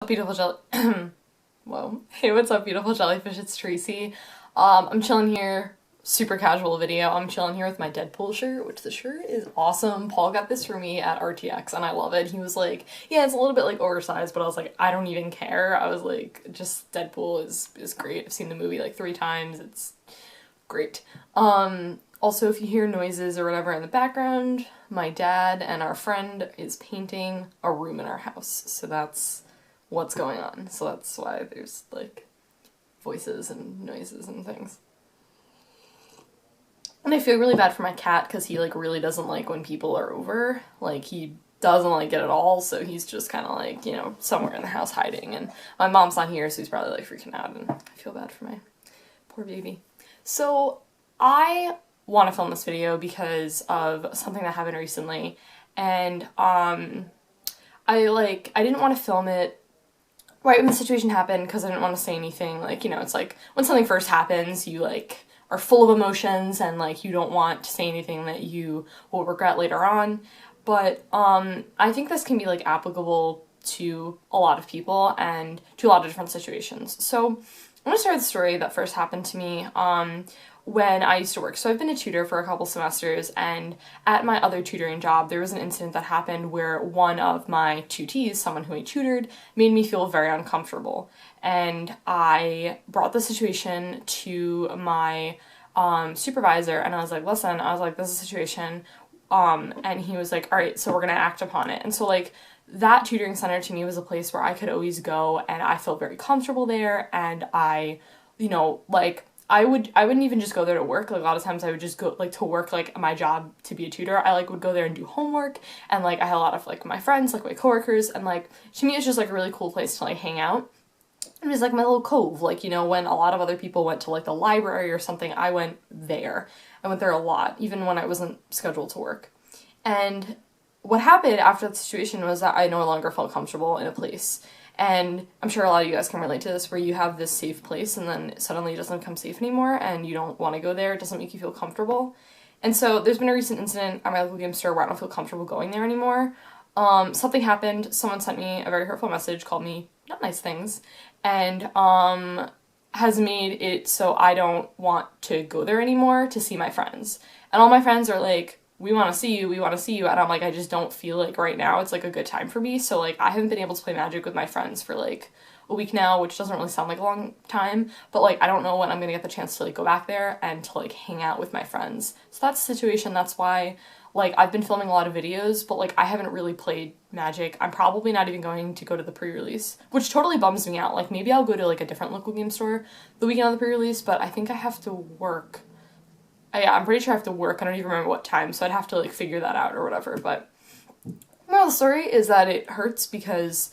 beautiful jelly? Whoa. Hey, what's up, beautiful jellyfish? It's Tracy. I'm chilling here. Super casual video. I'm chilling here with my Deadpool shirt, which the shirt is awesome. Paul got this for me at RTX and I love it. He was like, yeah, it's a little bit like oversized, but I was like, I don't even care. I was like, just Deadpool is great. I've seen the movie like 3 times. It's great. Also, if you hear noises or whatever in the background, my dad and our friend is painting a room in our house. So that's what's going on. So that's why there's like voices and noises and things. And I feel really bad for my cat because he like really doesn't like when people are over. Like he doesn't like it at all, so he's just kind of like, you know, somewhere in the house hiding. And my mom's not here, so he's probably like freaking out, and I feel bad for my poor baby. So I want to film this video because of something that happened recently, and I didn't want to film it right when the situation happened because I didn't want to say anything. Like, you know, it's like when something first happens, you like are full of emotions and like you don't want to say anything that you will regret later on. But I think this can be like applicable to a lot of people and to a lot of different situations. So I'm gonna start with a story that first happened to me when I used to work. So I've been a tutor for a couple semesters, and at my other tutoring job, there was an incident that happened where one of my tutees, someone who I tutored, made me feel very uncomfortable. And I brought the situation to my supervisor, and I was like, listen, I was like, this is a situation, and he was like, all right, so we're gonna act upon it. And so like, that tutoring center to me was a place where I could always go, and I felt very comfortable there, and I, you know, like, I wouldn't even just go there to work. Like a lot of times I would just go like to work, like my job to be a tutor. I like would go there and do homework, and like I had a lot of like my friends, like my coworkers, and like to me it's just like a really cool place to like hang out. It was like my little cove, like, you know, when a lot of other people went to like the library or something, I went there. I went there a lot, even when I wasn't scheduled to work. And what happened after that situation was that I no longer felt comfortable in a place. And I'm sure a lot of you guys can relate to this, where you have this safe place and then suddenly it doesn't become safe anymore and you don't want to go there. It doesn't make you feel comfortable. And so there's been a recent incident at my local game store where I don't feel comfortable going there anymore. Something happened. Someone sent me a very hurtful message, called me not nice things, and has made it so I don't want to go there anymore to see my friends. And all my friends are like, we want to see you, we want to see you, and I'm like, I just don't feel like right now it's like a good time for me. So like I haven't been able to play Magic with my friends for like a week now, which doesn't really sound like a long time, but like I don't know when I'm gonna get the chance to like go back there and to like hang out with my friends. So that's the situation. That's why like I've been filming a lot of videos, but like I haven't really played Magic. I'm probably not even going to go to the pre-release, which totally bums me out. Like maybe I'll go to like a different local game store the weekend of the pre-release, but I think I have to work. Yeah, I'm pretty sure I have to work. I don't even remember what time, so I'd have to like figure that out or whatever. But moral of the story is that it hurts because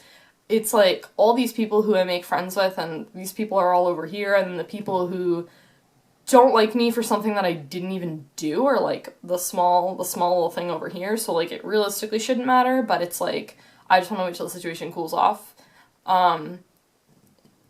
it's like all these people who I make friends with, and these people are all over here, and the people who don't like me for something that I didn't even do, or like the small little thing over here. So like it realistically shouldn't matter, but it's like I just want to wait till the situation cools off.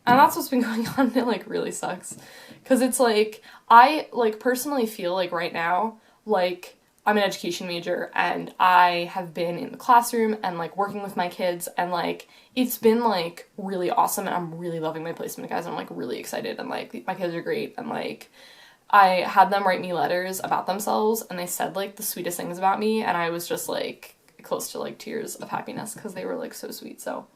And that's what's been going on. It like really sucks. Cause it's like, I like personally feel like right now, like I'm an education major and I have been in the classroom and like working with my kids, and like it's been like really awesome, and I'm really loving my placement, guys. I'm like really excited, and like my kids are great, and like I had them write me letters about themselves, and they said like the sweetest things about me, and I was just like close to like tears of happiness because they were like so sweet. So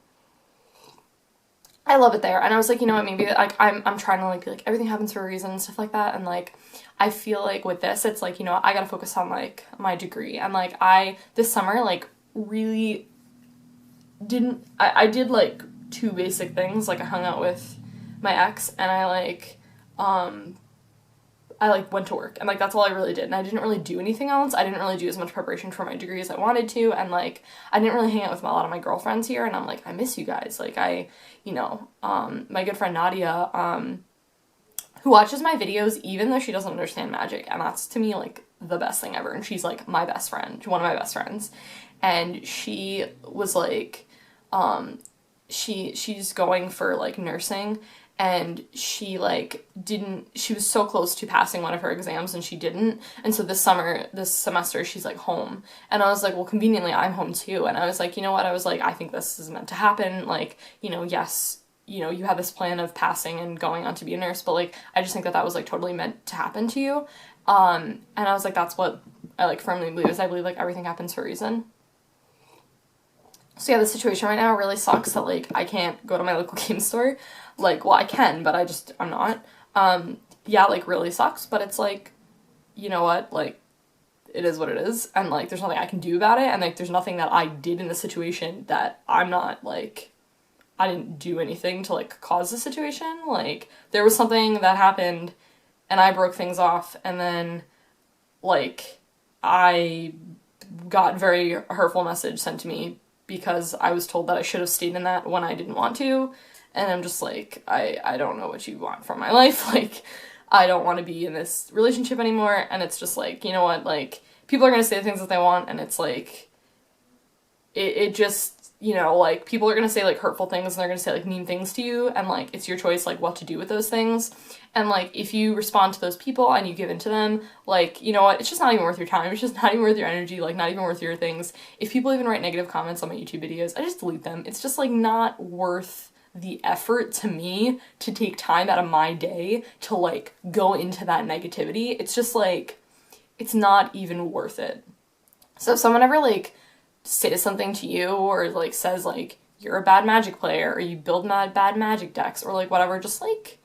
I love it there. And I was like, you know what, maybe like I'm trying to like be like everything happens for a reason and stuff like that. And like I feel like with this, it's like, you know, I gotta focus on like my degree. And like I this summer like really didn't I did like 2 basic things. Like I hung out with my ex, and I like went to work, and like that's all I really did, and I didn't really do anything else. I didn't really do as much preparation for my degree as I wanted to, and like I didn't really hang out with a lot of my girlfriends here, and I'm like, I miss you guys. Like you know, my good friend Nadia, who watches my videos even though she doesn't understand Magic, and that's to me like the best thing ever, and she's like my best friend, one of my best friends, and she was like, she's going for like nursing, and she was so close to passing one of her exams and she didn't. And so this semester, she's like home. And I was like, well, conveniently, I'm home too. And I was like, you know what? I was like, I think this is meant to happen. Like, you know, yes, you know, you have this plan of passing and going on to be a nurse, but like, I just think that was like totally meant to happen to you. And I was like, that's what I like firmly believe, is I believe like everything happens for a reason. So yeah, the situation right now really sucks that like I can't go to my local game store. Like, well, I can, but I'm not. Yeah, like really sucks, but it's like, you know what, like, it is what it is, and like there's nothing I can do about it, and like there's nothing that I did in the situation that I'm not like, I didn't do anything to like cause the situation. Like, there was something that happened and I broke things off, and then like I got very hurtful message sent to me because I was told that I should have stayed in that when I didn't want to. And I'm just like, I don't know what you want from my life. Like, I don't want to be in this relationship anymore. And it's just like, you know what, like, people are going to say the things that they want, and it's like, it just, you know, like, people are going to say, like, hurtful things, and they're going to say, like, mean things to you, and, like, it's your choice, like, what to do with those things. And, like, if you respond to those people and you give in to them, like, you know what, it's just not even worth your time, it's just not even worth your energy, like, not even worth your things. If people even write negative comments on my YouTube videos, I just delete them. It's just, like, not worth the effort to me to take time out of my day to, like, go into that negativity. It's just, like, it's not even worth it. So if someone ever, like, says something to you, or like says like you're a bad magic player, or you build bad magic decks, or like whatever, just like,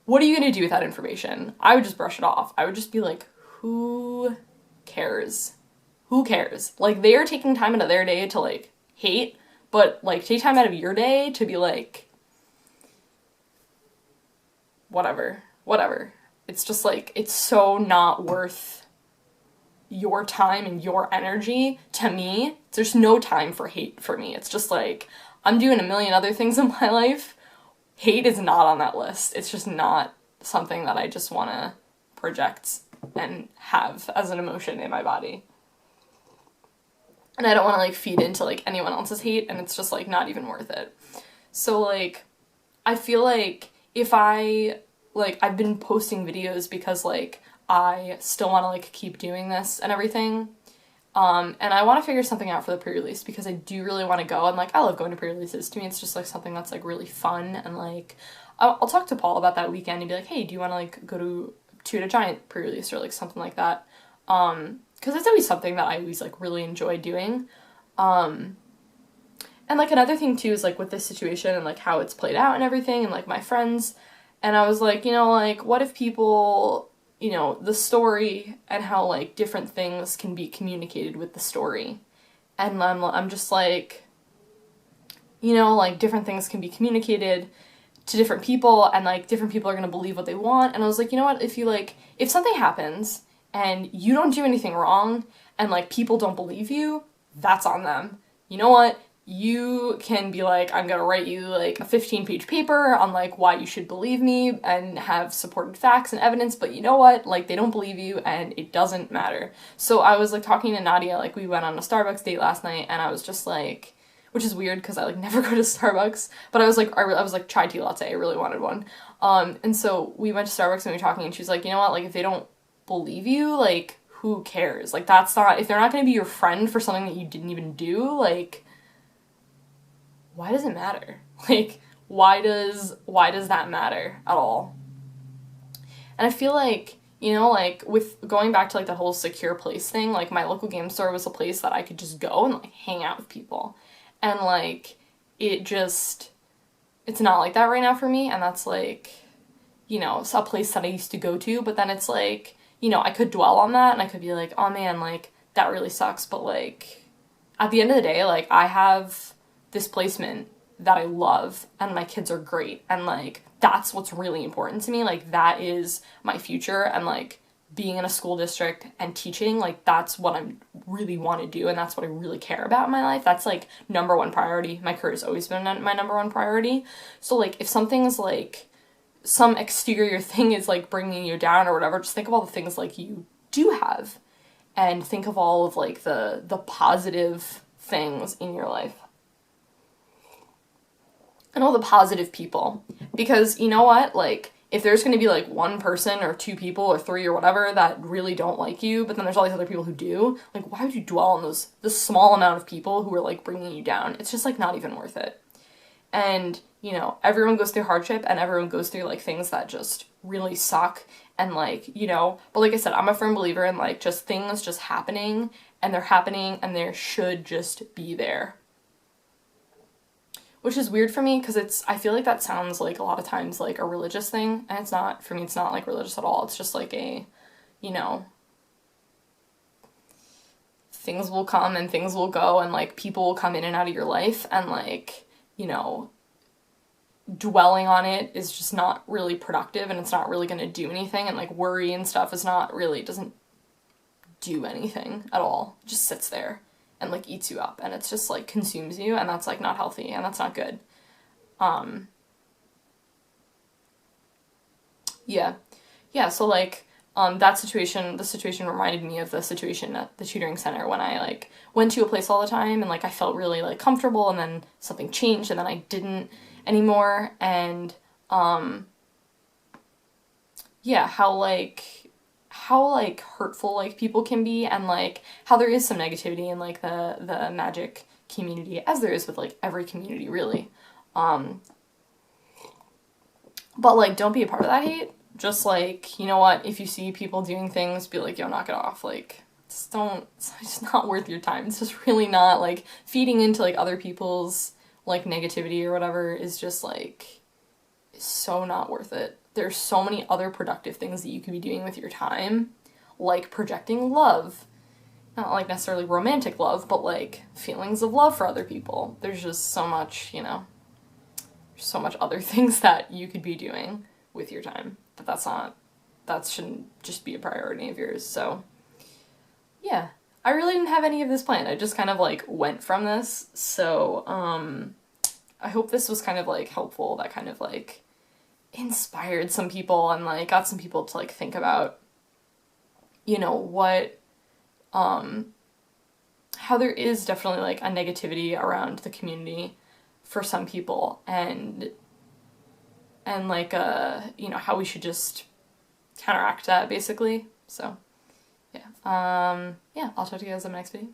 what are you gonna do with that information? I would just brush it off. I would just be like, who cares? Who cares? Like, they are taking time out of their day to like hate, but like take time out of your day to be like, whatever. It's just like, it's so not worth your time and your energy to me. There's no time for hate for me. It's just like, I'm doing a million other things in my life. Hate is not on that list. It's just not something that I just want to project and have as an emotion in my body. And I don't want to like feed into like anyone else's hate, and it's just like not even worth it. So like, I feel like if I've been posting videos because like I still want to like keep doing this and everything. And I want to figure something out for the pre-release, because I do really want to go, and like I love going to pre-releases. To me, it's just like something that's like really fun, and like I'll talk to Paul about that weekend and be like, hey, do you want to like go to a giant pre-release or like something like that? Because it's always something that I always like really enjoy doing. And like another thing too is like with this situation and like how it's played out and everything, and like my friends, and I was like, you know, like what if people, you know, the story and how like different things can be communicated with the story. And I'm just like, you know, like different things can be communicated to different people, and like different people are going to believe what they want. And I was like, you know what, if something happens and you don't do anything wrong and like people don't believe you, that's on them. You know what? You can be like, I'm gonna write you like a 15-page paper on like why you should believe me and have supported facts and evidence, but you know what? Like, they don't believe you and it doesn't matter. So I was like talking to Nadia, like we went on a Starbucks date last night, and I was just like, which is weird because I like never go to Starbucks, but I was like chai tea latte, I really wanted one. And so we went to Starbucks and we were talking, and she's like, you know what? Like, if they don't believe you, like, who cares? Like, that's not, if they're not gonna be your friend for something that you didn't even do, like, why does it matter? Like, why does that matter at all? And I feel like, you know, like, with going back to, like, the whole secure place thing, like, my local game store was a place that I could just go and, like, hang out with people. And, like, it's not like that right now for me, and that's, like, you know, it's a place that I used to go to, but then it's, like, you know, I could dwell on that, and I could be like, oh man, like, that really sucks, but, like, at the end of the day, like, I have this placement that I love, and my kids are great, and like that's what's really important to me. Like, that is my future, and like being in a school district and teaching, like that's what I really want to do, and that's what I really care about in my life. That's like number one priority. My career has always been my number one priority. So like if something's like some exterior thing is like bringing you down or whatever, just think of all the things like you do have, and think of all of like the positive things in your life. and all the positive people. Because you know what? Like, if there's going to be like one person or two people or three or whatever that really don't like you, but then there's all these other people who do, like, why would you dwell on this small amount of people who are like bringing you down? It's just like not even worth it. And, you know, everyone goes through hardship and everyone goes through like things that just really suck. And like, you know, but like I said, I'm a firm believer in like just things just happening, and they're happening and they should just be there. Which is weird for me because I feel like that sounds like a lot of times like a religious thing, and it's not. For me, it's not like religious at all. It's just like a, you know, things will come and things will go, and like people will come in and out of your life, and like, you know, dwelling on it is just not really productive, and it's not really going to do anything, and like worry and stuff is not really, it doesn't do anything at all. It just sits there and like eats you up, and it's just like consumes you, and that's like not healthy, and that's not good. Um yeah. Yeah, so like that situation, the situation reminded me of the situation at the tutoring center when I like went to a place all the time, and like I felt really like comfortable, and then something changed and then I didn't anymore. And yeah, how like hurtful like people can be, and like how there is some negativity in like the magic community, as there is with like every community really. Um but like don't be a part of that hate. Just like, you know what, if you see people doing things, be like, yo, knock it off. Like, just don't, it's just not worth your time. It's just really not. Like, feeding into like other people's like negativity or whatever is just like so not worth it. There's so many other productive things that you could be doing with your time, like projecting love. Not like necessarily romantic love, but like feelings of love for other people. There's just so much, you know, there's so much other things that you could be doing with your time. But that shouldn't just be a priority of yours. So, yeah. I really didn't have any of this planned. I just kind of like went from this. So, I hope this was kind of like helpful. That kind of like inspired some people and like got some people to like think about, you know, what how there is definitely like a negativity around the community for some people, and like you know, how we should just counteract that basically. So yeah, yeah, I'll talk to you guys in the next video.